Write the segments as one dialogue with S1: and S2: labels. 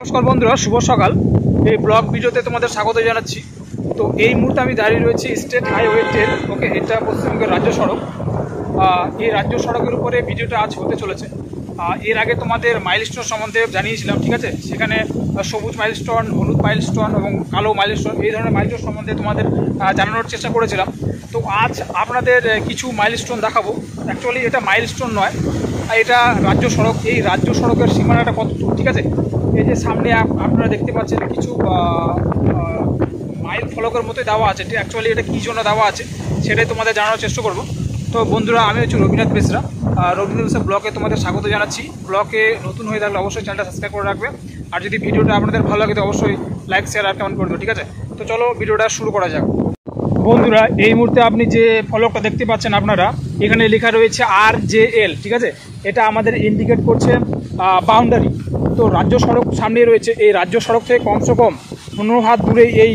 S1: নমস্কার বন্ধুরা, শুভ সকাল। এই ব্লগ ভিডিওতে তোমাদের স্বাগত জানাচ্ছি। তো এই মুহূর্তে আমি দাঁড়িয়ে রয়েছি স্টেট হাইওয়ে 10। ওকে, এটা পশ্চিমবঙ্গের রাজ্য সড়ক। এই রাজ্য সড়কের উপরে ভিডিওটা আজ হতে চলেছে। এর আগে তোমাদের মাইলস্টোন সম্বন্ধে জানিয়েছিলাম, ঠিক আছে? সেখানে সবুজ মাইলস্টোন, হলুদ মাইলস্টোন এবং কালো মাইলস্টোন, এই ধরনের মাইলস্টোন সম্বন্ধে তোমাদের জানানোর চেষ্টা করেছিলাম। তো আজ আপনাদের কিছু মাইলস্টোন দেখাবো। অ্যাকচুয়ালি এটা মাইলস্টোন নয়, এটা রাজ্য সড়ক। এই রাজ্য সড়কের সীমানাটা কত দূর, ঠিক আছে? এই যে সামনে আপনারা দেখতে পাচ্ছেন কিছু মাইল ফলকের মতোই দেওয়া আছে। অ্যাকচুয়ালি এটা কী জন্য দেওয়া আছে সেটাই তোমাদের জানানোর চেষ্টা করব। তো বন্ধুরা, আমি হচ্ছে রবীন্দ্রনাথ বেসরা। রবীন্দ্রনাথ বেসরা ব্লগে তোমাদের স্বাগত জানাচ্ছি। ব্লগে নতুন হয়ে থাকলে অবশ্যই চ্যানেলটা সাবস্ক্রাইব করে রাখবে। আর যদি ভিডিওটা আপনাদের ভালো লাগে তো অবশ্যই লাইক, শেয়ার আর কমেন্ট করবে, ঠিক আছে? তো চলো ভিডিওটা শুরু করা যাক। বন্ধুরা, এই মুহূর্তে আপনি যে ফলকটা দেখতে পাচ্ছেন আপনারা, এখানে লেখা রয়েছে RJL, ঠিক আছে? এটা আমাদের ইন্ডিকেট করছে বাউন্ডারি। তো রাজ্য সড়ক সামনে রয়েছে। এই রাজ্য সড়ক থেকে কমসে কম 15 হাত দূরে এই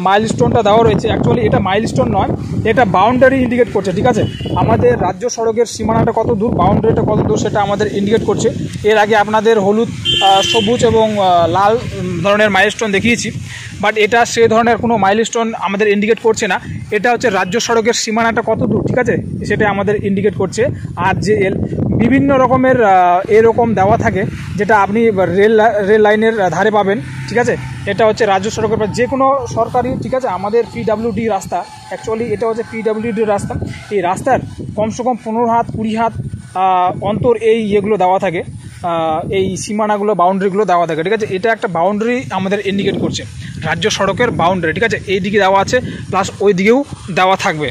S1: মাইলস্টোনটা দেওয়া রয়েছে। অ্যাকচুয়ালি এটা মাইলস্টোন নয়, এটা বাউন্ডারি ইন্ডিকেট করছে, ঠিক আছে? আমাদের রাজ্য সড়কের সীমানাটা কত দূর, বাউন্ডারিটা কত দূর, সেটা আমাদের ইন্ডিকেট করছে। এর আগে আপনাদের হলুদ, সবুজ এবং লাল ধরনের মাইলস্টোন দেখিয়েছি, বাট এটা সে ধরনের কোনো মাইলস্টোন আমাদের ইন্ডিকেট করছে না। এটা হচ্ছে রাজ্য সড়কের সীমানাটা কত দূর, ঠিক আছে? সেটা আমাদের ইন্ডিকেট করছে RJL। বিভিন্ন রকমের এরকম দেওয়া থাকে, যেটা আপনি রেল লাইনের ধারে পাবেন, ঠিক আছে? এটা হচ্ছে রাজ্য সড়কের যে কোনো সরকারি, ঠিক আছে? আমাদের PWD রাস্তা, অ্যাকচুয়ালি এটা হচ্ছে PWD রাস্তা। এই রাস্তার কমসে কম 15 হাত 20 হাত অন্তর এগুলো দেওয়া থাকে, এই সীমানাগুলো, বাউন্ডারিগুলো দেওয়া থাকে, ঠিক আছে? এটা একটা বাউন্ডারি আমাদের ইন্ডিকেট করছে, রাজ্য সড়কের বাউন্ডারি, ঠিক আছে? এই দিকে দেওয়া আছে, প্লাস ওই দিকেও দেওয়া থাকবে।